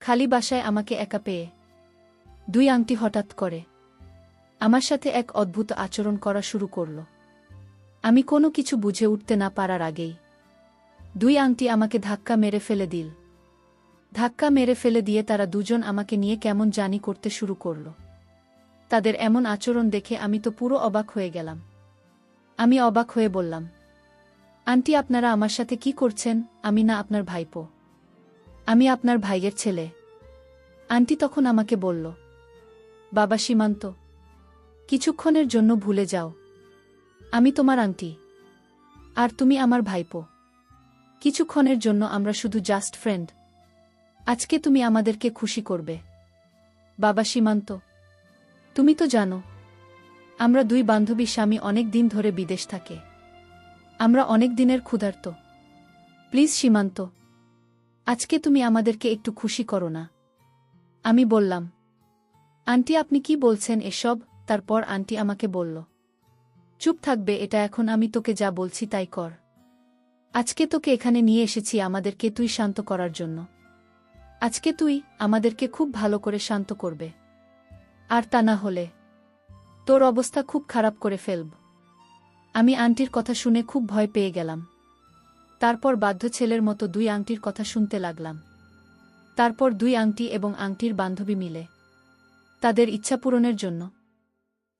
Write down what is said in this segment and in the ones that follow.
খালি বাসায় আমাকে একা পেয়ে দুই আংটি হঠাৎ করে আমার সাথে এক অদ্ভুত আচরণ করা শুরু করল। আমি কোনো কিছু বুঝে উঠতে না পারার আগেই দুই আংটি আমাকে ধাক্কা মেরে ফেলে দিল। ধাক্কা মেরে ফেলে দিয়ে তারা দুজন আমাকে নিয়ে কেমন জানি করতে শুরু করল। তাদের এমন আচরণ দেখে আমি তো পুরো অবাক হয়ে গেলাম। আমি অবাক হয়ে বললাম, আন্টি আপনারা আমার সাথে কি করছেন? আমি না আপনার ভাইপো, আমি আপনার ভাইয়ের ছেলে। আন্টি তখন আমাকে বলল, বাবা সীমান্ত, কিছুক্ষণের জন্য ভুলে যাও, আমি তোমার আন্টি আর তুমি আমার ভাইপো। কিছুক্ষণের জন্য আমরা শুধু জাস্ট ফ্রেন্ড। আজকে তুমি আমাদেরকে খুশি করবে। বাবা সীমান্ত, তুমি তো জানো আমরা দুই বান্ধবী স্বামী অনেক দিন ধরে বিদেশ থাকে, আমরা অনেক দিনের ক্ষুধার্ত। প্লিজ সীমান্ত, আজকে তুমি আমাদেরকে একটু খুশি করো না। আমি বললাম, আন্টি আপনি কি বলছেন এসব? তারপর আন্টি আমাকে বলল, চুপ থাকবে এটা, এখন আমি তোকে যা বলছি তাই কর। আজকে তোকে এখানে নিয়ে এসেছি আমাদেরকে তুই শান্ত করার জন্য। আজকে তুই আমাদেরকে খুব ভালো করে শান্ত করবে, আর তা না হলে তোর অবস্থা খুব খারাপ করে ফেলব। আমি আন্টির কথা শুনে খুব ভয় পেয়ে গেলাম। তারপর বাধ্য ছেলের মতো দুই আংটির কথা শুনতে লাগলাম। তারপর দুই আংটি এবং আংটির বান্ধবী মিলে তাদের ইচ্ছা পূরণের জন্য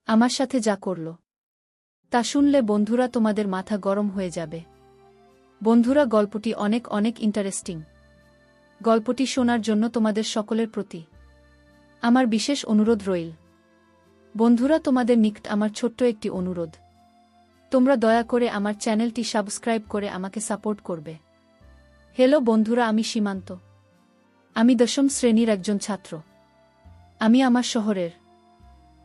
আমার সাথে যা করল তা শুনলে বন্ধুরা তোমাদের মাথা গরম হয়ে যাবে। বন্ধুরা, গল্পটি অনেক অনেক ইন্টারেস্টিং। গল্পটি শোনার জন্য তোমাদের সকলের প্রতি আমার বিশেষ অনুরোধ রইল। বন্ধুরা, তোমাদের নিকট আমার ছোট্ট একটি অনুরোধ, তোমরা দয়া করে আমার চ্যানেলটি সাবস্ক্রাইব করে আমাকে সাপোর্ট করবে। হ্যালো বন্ধুরা, আমি সীমান্ত। আমি 10ম শ্রেণীর একজন ছাত্র। আমি আমার শহরের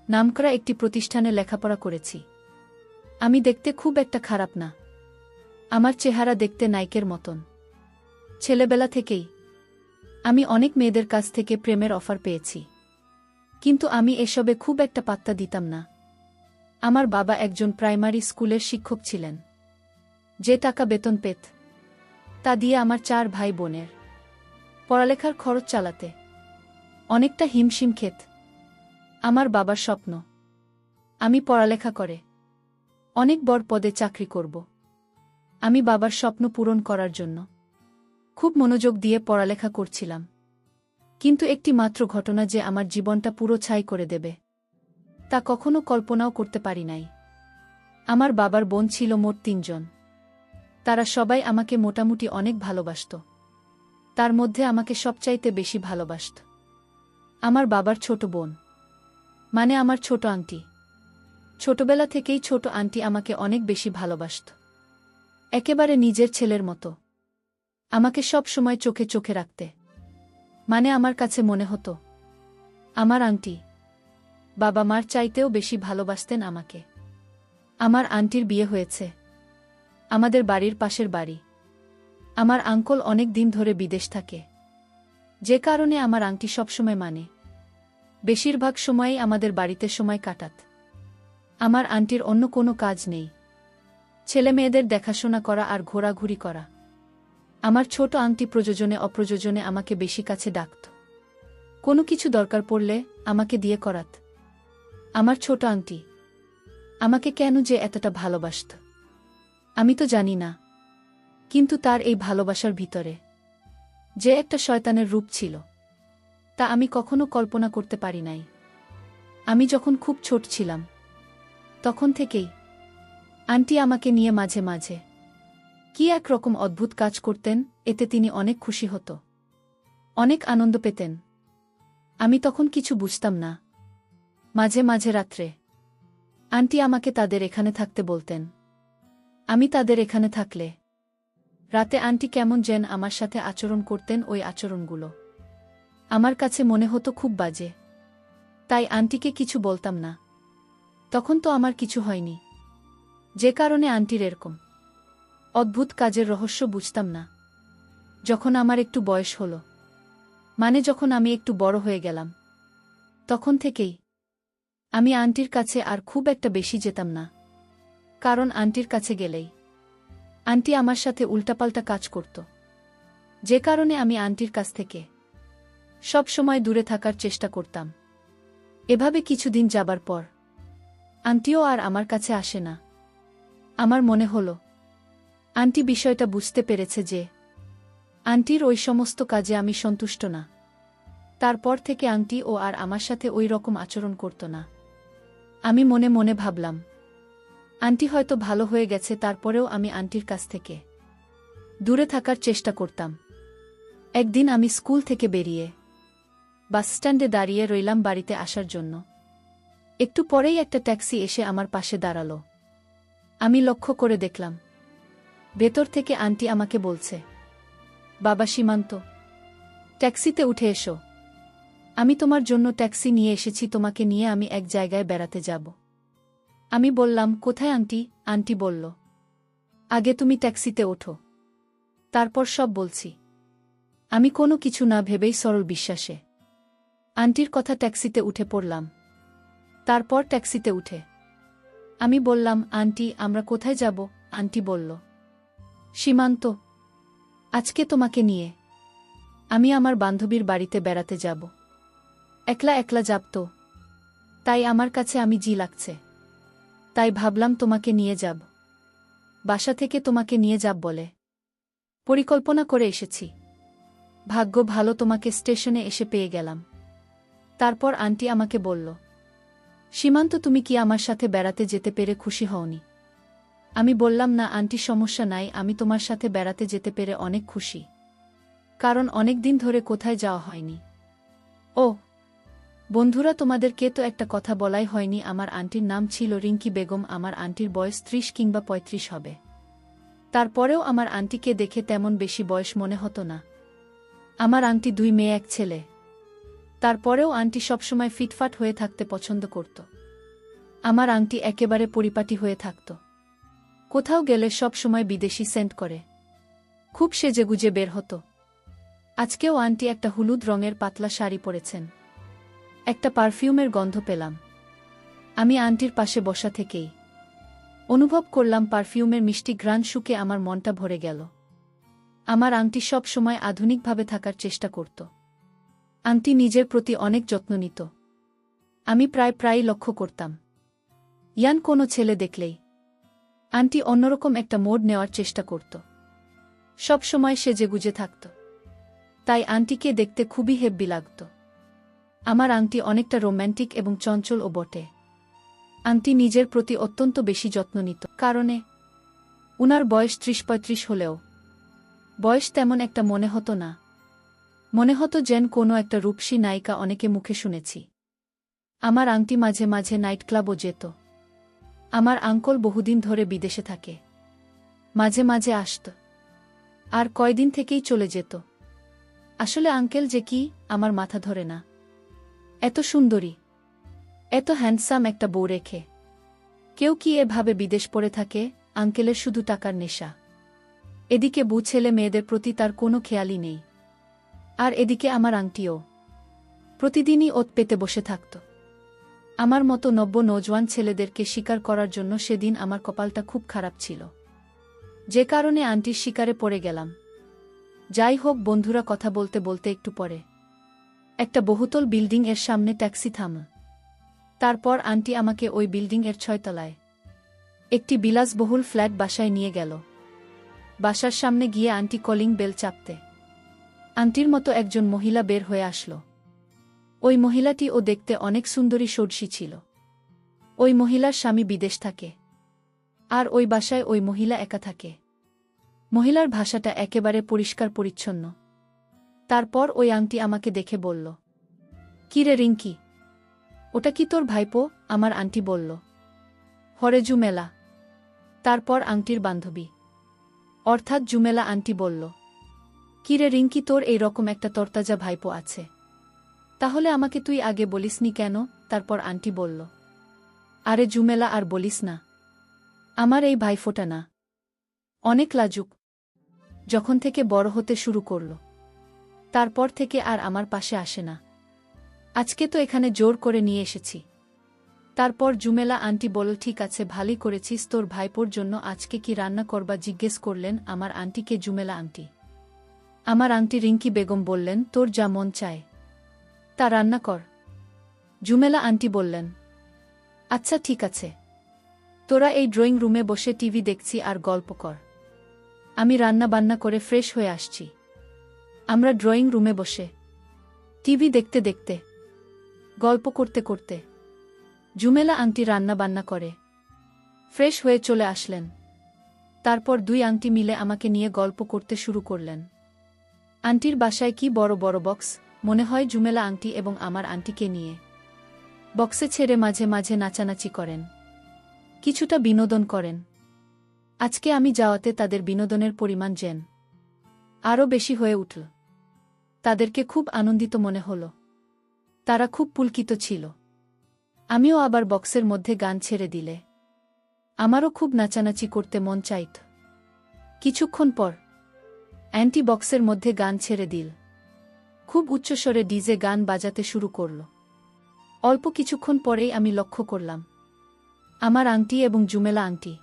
নামকরা একটি প্রতিষ্ঠানে লেখাপড়া করেছি। আমি দেখতে খুব একটা খারাপ না, আমার চেহারা দেখতে নায়কের মতন। ছেলেবেলা থেকেই আমি অনেক মেয়েদের কাছ থেকে প্রেমের অফার পেয়েছি, কিন্তু আমি এসবে খুব একটা পাত্তা দিতাম না। আমার বাবা একজন প্রাইমারি স্কুলের শিক্ষক ছিলেন। যে টাকা বেতন পেত তা দিয়ে আমার 4 ভাই বোনের পড়ালেখার খরচ চালাতে অনেকটা হিমশিম খেত। আমার বাবার স্বপ্ন আমি পড়ালেখা করে অনেক বড় পদে চাকরি করব। আমি বাবার স্বপ্ন পূরণ করার জন্য খুব মনোযোগ দিয়ে পড়ালেখা করছিলাম, কিন্তু একটি মাত্র ঘটনা যে আমার জীবনটা পুরো ছাই করে দেবে তা কখনো কল্পনাও করতে পারি নাই। আমার বাবার বোন ছিল মোট 3 জন। তারা সবাই আমাকে মোটামুটি অনেক ভালোবাসত। তার মধ্যে আমাকে সবচাইতে বেশি ভালোবাসত আমার বাবার ছোট বোন, মানে আমার ছোট আন্টি। ছোটবেলা থেকেই ছোট আন্টি আমাকে অনেক বেশি ভালোবাসত, একেবারে নিজের ছেলের মতো। আমাকে সব সময় চোখে চোখে রাখতে, মানে আমার কাছে মনে হতো আমার আন্টি বাবা মার চাইতেও বেশি ভালোবাসতেন আমাকে। আমার আন্টির বিয়ে হয়েছে আমাদের বাড়ির পাশের বাড়ি। আমার আঙ্কল অনেক দিন ধরে বিদেশ থাকে, যে কারণে আমার আন্টি সবসময় মানে বেশিরভাগ সময়ই আমাদের বাড়িতে সময় কাটাত। আমার আন্টির অন্য কোনো কাজ নেই, ছেলে মেয়েদের দেখাশোনা করা আর ঘোরাঘুরি করা। আমার ছোট আন্টি প্রয়োজনে অপ্রয়োজনে আমাকে বেশি কাছে ডাকত। কোনো কিছু দরকার পড়লে আমাকে দিয়ে করাত। আমার ছোট আন্টি আমাকে কেন যে এতটা ভালোবাসত আমি তো জানি না, কিন্তু তার এই ভালোবাসার ভিতরে যে একটা শয়তানের রূপ ছিল তা আমি কখনো কল্পনা করতে পারি নাই। আমি যখন খুব ছোট ছিলাম তখন থেকেই আন্টি আমাকে নিয়ে মাঝে মাঝে কি একরকম অদ্ভুত কাজ করতেন, এতে তিনি অনেক খুশি হতো, অনেক আনন্দ পেতেন। আমি তখন কিছু বুঝতাম না। মাঝে মাঝে রাত্রে আন্টি আমাকে তাদের এখানে থাকতে বলতেন। আমি তাদের এখানে থাকলে রাতে আন্টি কেমন যেন আমার সাথে আচরণ করতেন। ওই আচরণগুলো আমার কাছে মনে হতো খুব বাজে, তাই আন্টিকে কিছু বলতাম না। তখন তো আমার কিছু হয়নি, যে কারণে আন্টির এরকম অদ্ভুত কাজের রহস্য বুঝতাম না। যখন আমার একটু বয়স হলো, মানে যখন আমি একটু বড় হয়ে গেলাম, তখন থেকেই আমি আন্টির কাছে আর খুব একটা বেশি যেতাম না, কারণ আন্টির কাছে গেলেই আন্টি আমার সাথে উল্টাপাল্টা কাজ করত, যে কারণে আমি আন্টির কাছ থেকে সব সময় দূরে থাকার চেষ্টা করতাম। এভাবে কিছুদিন যাবার পর আন্টিও আর আমার কাছে আসে না। আমার মনে হলো আন্টি বিষয়টা বুঝতে পেরেছে যে আন্টির ওই সমস্ত কাজে আমি সন্তুষ্ট না। তারপর থেকে আন্টি ও আর আমার সাথে ওই রকম আচরণ করত না। আমি মনে মনে ভাবলাম আন্টি হয়তো ভালো হয়ে গেছে, তারপরেও আমি আন্টির কাছ থেকে দূরে থাকার চেষ্টা করতাম। একদিন আমি স্কুল থেকে বেরিয়ে বাসস্ট্যান্ডে দাঁড়িয়ে রইলাম বাড়িতে আসার জন্য। একটু পরেই একটা ট্যাক্সি এসে আমার পাশে দাঁড়ালো। আমি লক্ষ্য করে দেখলাম ভেতর থেকে আন্টি আমাকে বলছে, বাবা সীমান্ত, ট্যাক্সিতে উঠে এসো। আমি তোমার জন্য ট্যাক্সি নিয়ে এসেছি, তোমাকে নিয়ে আমি এক জায়গায় বেড়াতে যাব। আমি বললাম, কোথায় আন্টি? আন্টি বলল, আগে তুমি ট্যাক্সিতে ওঠো, তারপর সব বলছি। আমি কোনো কিছু না ভেবেই সরল বিশ্বাসে আন্টির কথা ট্যাক্সিতে উঠে পড়লাম। তারপর ট্যাক্সিতে উঠে আমি বললাম, আন্টি আমরা কোথায় যাব? আন্টি বলল, সীমান্ত, আজকে তোমাকে নিয়ে আমি আমার বান্ধবীর বাড়িতে বেড়াতে যাব। একলা একলা যাব তো, তাই আমার কাছে আমি জি লাগছে, তাই ভাবলাম তোমাকে নিয়ে যাব। বাসা থেকে তোমাকে নিয়ে যাব বলে পরিকল্পনা করে এসেছি। ভাগ্য ভালো তোমাকে স্টেশনে এসে পেয়ে গেলাম। তারপর আন্টি আমাকে বলল, সীমান্ত তুমি কি আমার সাথে বেড়াতে যেতে পেরে খুশি হওনি? আমি বললাম, না আন্টি, সমস্যা নাই, আমি তোমার সাথে বেড়াতে যেতে পেরে অনেক খুশি, কারণ অনেক দিন ধরে কোথায় যাওয়া হয়নি। ও বন্ধুরা, তোমাদেরকে তো একটা কথা বলাই হয়নি, আমার আন্টির নাম ছিল রিঙ্কি বেগম। আমার আন্টির বয়স ৩০ কিংবা ৩৫ হবে। তারপরেও আমার আন্টিকে দেখে তেমন বেশি বয়স মনে হতো না। আমার আন্টি ২ মেয়ে ১ ছেলে। তারপরেও আন্টি সবসময় ফিটফাট হয়ে থাকতে পছন্দ করত। আমার আন্টি একেবারে পরিপাটি হয়ে থাকত। কোথাও গেলে সব সময় বিদেশি সেন্ট করে খুব সেজেগুজে বের হতো। আজকেও আন্টি একটা হলুদ রঙের পাতলা শাড়ি পরেছেন। একটা পারফিউমের গন্ধ পেলাম। আমি আন্টির পাশে বসা থেকেই অনুভব করলাম পারফিউমের মিষ্টি ঘ্রাণ শুকে আমার মনটা ভরে গেল। আমার আন্টি সব সময় আধুনিকভাবে থাকার চেষ্টা করত। আন্টি নিজের প্রতি অনেক যত্ন নিত। আমি প্রায়ই লক্ষ্য করতাম ইয়ান কোনো ছেলে দেখলেই আন্টি অন্যরকম একটা মোড নেওয়ার চেষ্টা করত। সব সময় সেজেগুজে থাকত। তাই আন্টিকে দেখতে খুবই হেব্বি লাগত। আমার আন্টি অনেকটা রোম্যান্টিক এবং চঞ্চলও বটে। আন্টি নিজের প্রতি অত্যন্ত বেশি যত্ন নিত, কারণে উনার বয়স ৩০-৩৫ হলেও বয়স তেমন একটা মনে হতো না। মনে হতো যেন কোনো একটা রূপসী নায়িকা অনেকে মুখে শুনেছি। আমার আন্টি মাঝে মাঝে নাইট ক্লাবও যেত। আমার আঙ্কল বহুদিন ধরে বিদেশে থাকে। মাঝে মাঝে আসত, আর কয়দিন থেকেই চলে যেত। আসলে আঙ্কেল যে কি, আমার মাথা ধরে না। এত সুন্দরী, এত হ্যান্ডসাম একটা বউ রেখে কেউ কি এভাবে বিদেশ পড়ে থাকে? আঙ্কেলের শুধু টাকার নেশা। এদিকে বউ ছেলে মেয়েদের প্রতি তার কোনো খেয়ালই নেই। আর এদিকে আমার আংটিও প্রতিদিনই ওত পেতে বসে থাকত। আমার মতো নব্য নৌজওয়ান ছেলেদেরকে শিকার করার জন্য সেদিন আমার কপালটা খুব খারাপ ছিল, যে কারণে আন্টির শিকারে পড়ে গেলাম। যাই হোক বন্ধুরা, কথা বলতে বলতে একটু পরে একটা বহুতল বিল্ডিং এর সামনে ট্যাক্সি থাম। তারপর আন্টি আমাকে ওই বিল্ডিং এর ৬ তলায় একটি বিলাসবহুল ফ্ল্যাট বাসায় নিয়ে গেল। বাসার সামনে গিয়ে আন্টি কলিং বেল চাপতে আন্টির মতো একজন মহিলা বের হয়ে আসলো। ওই মহিলাটি ও দেখতে অনেক সুন্দরী ষোড়শী ছিল। ওই মহিলার স্বামী বিদেশ থাকে, আর ওই বাসায় ওই মহিলা একা থাকে। মহিলার ভাষাটা একেবারে পরিষ্কার পরিচ্ছন্ন। তারপর ওই আংটি আমাকে দেখে বলল, কি রে রিঙ্কি, ওটা কি তোর ভাইপো? আমার আন্টি বলল, হরে জুমেলা। তারপর আংটির বান্ধবী অর্থাৎ জুমেলা আন্টি বলল, কি রে রিঙ্কি, তোর এই রকম একটা তরতাজা ভাইপো আছে, তাহলে আমাকে তুই আগে বলিসনি কেন? তারপর আন্টি বলল, আরে জুমেলা আর বলিস না, আমার এই ভাইফোঁটা না অনেক লাজুক। যখন থেকে বড় হতে শুরু করল তারপর থেকে আর আমার পাশে আসে না। আজকে তো এখানে জোর করে নিয়ে এসেছি। তারপর জুমেলা আন্টি বলল, ঠিক আছে, ভালোই করেছিস। তোর ভাইপোর জন্য আজকে কি রান্না করবা জিজ্ঞেস করলেন আমার আন্টিকে জুমেলা আন্টি। আমার আন্টি রিঙ্কি বেগম বললেন, তোর যা মন চায় তা রান্না কর। জুমেলা আন্টি বললেন। আচ্ছা ঠিক আছে, তোরা এই ড্রয়িং রুমে বসে টিভি দেখছি আর গল্প কর। আমি রান্না বান্না করে ফ্রেশ হয়ে আসছি। আমরা ড্রয়িং রুমে বসে টিভি দেখতে দেখতে গল্প করতে করতে জুমেলা আন্টি রান্না বান্না করে ফ্রেশ হয়ে চলে আসলেন। তারপর দুই আন্টি মিলে আমাকে নিয়ে গল্প করতে শুরু করলেন। আন্টির বাসায় কি বড় বড় বক্স, মনে হয় জুমেলা আন্টি এবং আমার আন্টিকে নিয়ে বক্সে ছেড়ে মাঝে মাঝে নাচানাচি করেন, কিছুটা বিনোদন করেন। আজকে আমি যাওয়াতে তাদের বিনোদনের পরিমাণ যেন আরও বেশি হয়ে উঠল। তাদেরকে খুব আনন্দিত মনে হল, তারা খুব পুলকিত ছিল। আমিও আবার বক্সের মধ্যে গান ছেড়ে দিলে আমারও খুব নাচানাচি করতে মন চাইত। কিছুক্ষণ পর অ্যান্টি বক্সের মধ্যে গান ছেড়ে দিল, খুব উচ্চস্বরে ডিজে গান বাজাতে শুরু করল। অল্প কিছুক্ষণ পরেই আমি লক্ষ্য করলাম আমার আন্টি এবং জুমেলা আন্টি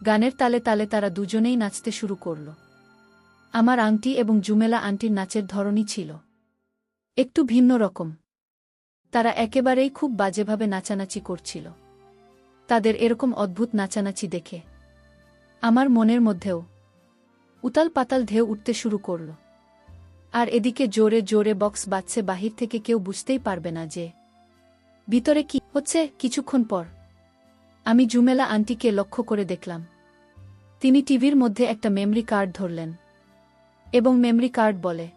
গানের তালে তালে তারা দুজনেই নাচতে শুরু করল। আমার আন্টি এবং জুমেলা আন্টির নাচের ধরনই ছিল একটু ভিন্ন রকম। তারা একেবারেই খুব বাজেভাবে নাচানাচি করছিল। তাদের এরকম অদ্ভুত নাচানাচি দেখে আমার মনের মধ্যেও উতাল পাতাল ঢেউ উঠতে শুরু করল। আর এদিকে জোরে জোরে বক্স বাজছে, বাহির থেকে কেউ বুঝতেই পারবে না যে ভিতরে কি হচ্ছে। কিছুক্ষণ পর আমি জুমেলা আন্টিকে লক্ষ্য করে দেখলাম তিনি টিভির মধ্যে একটা মেমরি কার্ড ধরলেন এবং মেমরি কার্ড বলে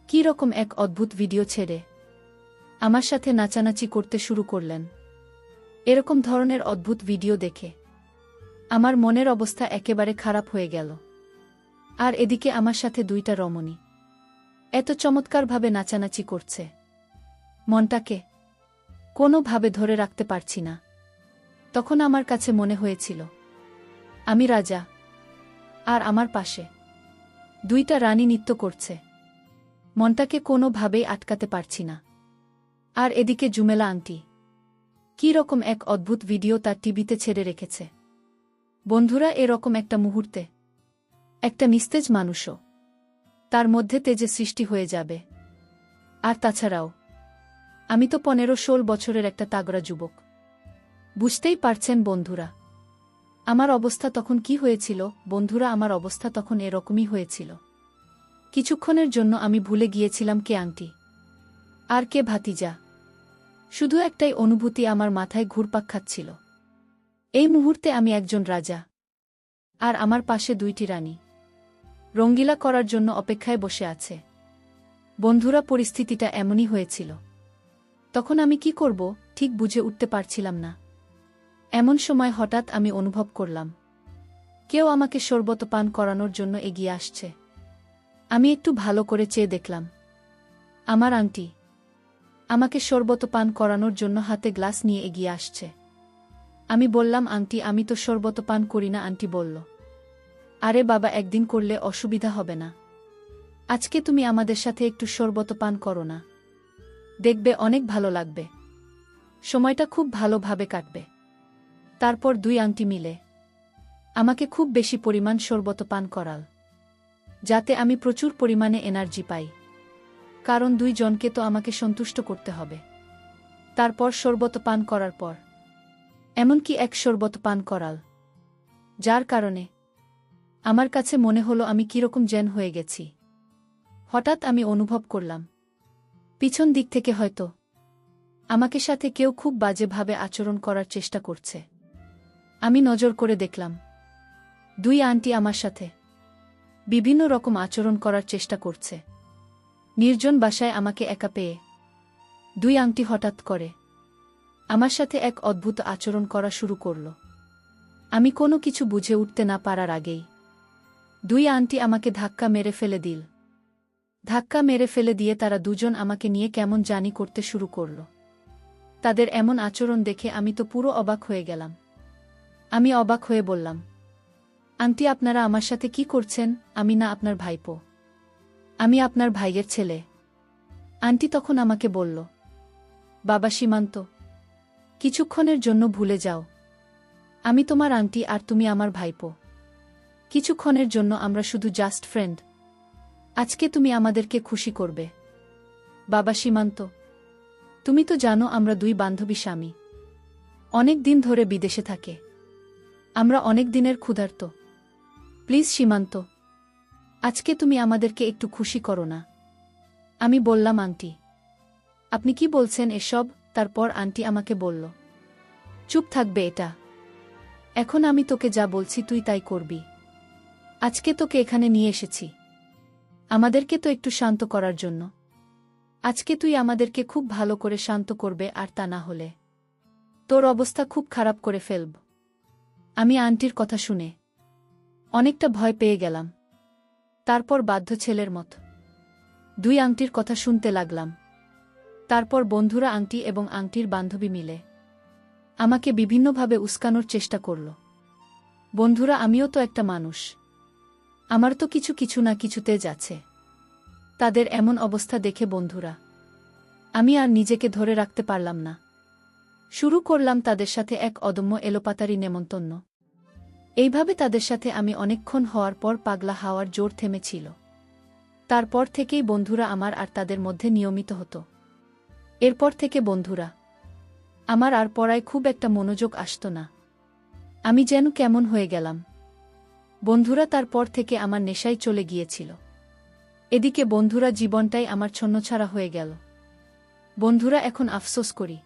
কী রকম এক অদ্ভুত ভিডিও ছেড়ে আমার সাথে নাচানাচি করতে শুরু করলেন। এরকম ধরনের অদ্ভুত ভিডিও দেখে আমার মনের অবস্থা একেবারে খারাপ হয়ে গেল। আর এদিকে আমার সাথে দুইটা রমণী এত চমৎকারভাবে নাচানাচি করছে, মনটাকে কোনোভাবে ধরে রাখতে পারছি না। তখন আমার কাছে মনে হয়েছিল আমি রাজা, আর আমার পাশে দুইটা রানী নৃত্য করছে। মনটাকে কোনোভাবেই আটকাতে পারছি না। আর এদিকে জুমেলা আন্টি কী রকম এক অদ্ভুত ভিডিও তার টিভিতে ছেড়ে রেখেছে। বন্ধুরা, এরকম একটা মুহূর্তে একটা নিস্তেজ মানুষও তার মধ্যে তেজে সৃষ্টি হয়ে যাবে। আর তাছাড়াও আমি তো 15-16 বছরের একটা তাগড়া যুবক। বুঝতেই পারছেন বন্ধুরা আমার অবস্থা তখন কি হয়েছিল। বন্ধুরা, আমার অবস্থা তখন এরকমই হয়েছিল। কিছুক্ষণের জন্য আমি ভুলে গিয়েছিলাম কে আন্টি আর কে ভাতিজা। শুধু একটাই অনুভূতি আমার মাথায় ঘুরপাক খাচ্ছিল। এই মুহূর্তে আমি একজন রাজা, আর আমার পাশে দুইটি রানী রঙ্গিলা করার জন্য অপেক্ষায় বসে আছে। বন্ধুরা, পরিস্থিতিটা এমনই হয়েছিল। তখন আমি কি করব ঠিক বুঝে উঠতে পারছিলাম না। এমন সময় হঠাৎ আমি অনুভব করলাম কেউ আমাকে শরবত পান করানোর জন্য এগিয়ে আসছে। আমি একটু ভালো করে চেয়ে দেখলাম আমার আন্টি আমাকে শরবত পান করানোর জন্য হাতে গ্লাস নিয়ে এগিয়ে আসছে। আমি বললাম, আন্টি, আমি তো শরবত পান করি না। আন্টি বলল, আরে বাবা, একদিন করলে অসুবিধা হবে না। আজকে তুমি আমাদের সাথে একটু শরবত পান করো না, দেখবে অনেক ভালো লাগবে, সময়টা খুব ভালোভাবে কাটবে। তারপর দুই আন্টি মিলে আমাকে খুব বেশি পরিমাণ শরবত পান করাল, যাতে আমি প্রচুর পরিমাণে এনার্জি পাই, কারণ দুই জনকে তো আমাকে সন্তুষ্ট করতে হবে। তারপর শরবত পান করার পর এমনকি এক শরবত পান করাল, যার কারণে আমার কাছে মনে হলো আমি কিরকম যেন হয়ে গেছি। হঠাৎ আমি অনুভব করলাম পিছন দিক থেকে হয়তো আমাকে সাথে কেউ খুব বাজেভাবে আচরণ করার চেষ্টা করছে। আমি নজর করে দেখলাম দুই আন্টি আমার সাথে বিভিন্ন রকম আচরণ করার চেষ্টা করছে। নির্জন বাসায় আমাকে একা পেয়ে দুই আন্টি হঠাৎ করে আমার সাথে এক অদ্ভুত আচরণ করা শুরু করল। আমি কোনো কিছু বুঝে উঠতে না পারার আগেই দুই আন্টি আমাকে ধাক্কা মেরে ফেলে দিল। ধাক্কা মেরে ফেলে দিয়ে তারা দুজন আমাকে নিয়ে কেমন জানি করতে শুরু করল। তাদের এমন আচরণ দেখে আমি তো পুরো অবাক হয়ে গেলাম। আমি অবাক হয়ে বললাম, আন্টি, আপনারা আমার সাথে কি করছেন? আমি না আপনার ভাইপো, আমি আপনার ভাইয়ের ছেলে। আন্টি তখন আমাকে বলল, বাবা সীমান্ত, কিছুক্ষণের জন্য ভুলে যাও, আমি তোমার আন্টি আর তুমি আমার ভাইপো। কিছুক্ষণের জন্য আমরা শুধু জাস্ট ফ্রেন্ড। আজকে তুমি আমাদেরকে খুশি করবে। বাবা সীমান্ত, তুমি তো জানো আমরা দুই বান্ধবী স্বামী অনেক দিন ধরে বিদেশে থাকে। আমরা অনেক দিনের ক্ষুধার্ত। প্লিজ সীমান্ত, আজকে তুমি আমাদেরকে একটু খুশি করো না। আমি বললাম, আন্টি, আপনি কি বলছেন এসব? তারপর আন্টি আমাকে বলল, চুপ থাকবে এটা। এখন আমি তোকে যা বলছি তুই তাই করবি। আজকে তোকে এখানে নিয়ে এসেছি আমাদেরকে তো একটু শান্ত করার জন্য। আজকে তুই আমাদেরকে খুব ভালো করে শান্ত করবে, আর তা না হলে তোর অবস্থা খুব খারাপ করে ফেলব। আমি আন্টির কথা শুনে অনেকটা ভয় পেয়ে গেলাম। তারপর বাধ্য ছেলের মত দুই আংটির কথা শুনতে লাগলাম। তারপর বন্ধুরা আংটি এবং আংটির বান্ধবী মিলে আমাকে বিভিন্নভাবে উস্কানোর চেষ্টা করল। বন্ধুরা, আমিও তো একটা মানুষ, আমার তো কিছু কিছু না কিছুতে যাচ্ছে। তাদের এমন অবস্থা দেখে বন্ধুরা আমি আর নিজেকে ধরে রাখতে পারলাম না। শুরু করলাম তাদের সাথে এক অদম্য এলোপাতারি নেমন্তন্ন। এইভাবে তাদের সাথে আমি অনেকক্ষণ হওয়ার পর পাগলা হাওয়ার জোর থেমেছিল। তারপর থেকেই বন্ধুরা আমার আর তাদের মধ্যে নিয়মিত হতো। এরপর থেকে বন্ধুরা আমার আর পড়ায় খুব একটা মনোযোগ আসত না। আমি যেন কেমন হয়ে গেলাম। বন্ধুরা তারপর থেকে আমার নেশায় চলে গিয়েছিল। এদিকে বন্ধুরা জীবনটাই আমার ছন্নছাড়া হয়ে গেল। বন্ধুরা এখন আফসোস করি।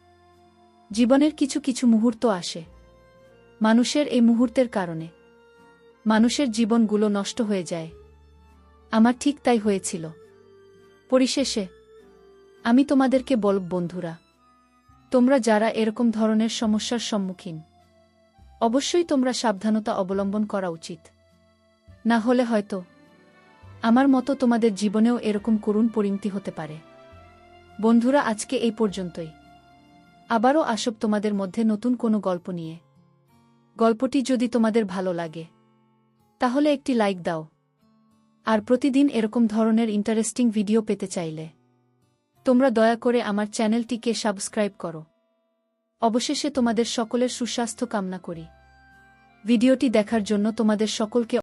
জীবনের কিছু কিছু মুহূর্ত আসে, মানুষের এই মুহূর্তের কারণে মানুষের জীবনগুলো নষ্ট হয়ে যায়। আমার ঠিক তাই হয়েছিল। পরিশেষে আমি তোমাদেরকে বলব, বন্ধুরা, তোমরা যারা এরকম ধরনের সমস্যার সম্মুখীন, অবশ্যই তোমরা সাবধানতা অবলম্বন করা উচিত। না হলে হয়তো আমার মতো তোমাদের জীবনেও এরকম করুণ পরিণতি হতে পারে। বন্ধুরা, আজকে এই পর্যন্তই। আবারও আসব তোমাদের মধ্যে নতুন কোনো গল্প নিয়ে। গল্পটি যদি তোমাদের ভালো লাগে তাহলে একটি লাইক দাও। আর প্রতিদিন এরকম ধরনের ইন্টারেস্টিং ভিডিও পেতে চাইলে তোমরা দয়া করে আমার চ্যানেলটিকে সাবস্ক্রাইব করো। অবশেষে তোমাদের সকলের সুস্বাস্থ্য কামনা করি। ভিডিওটি দেখার জন্য তোমাদের সকলকে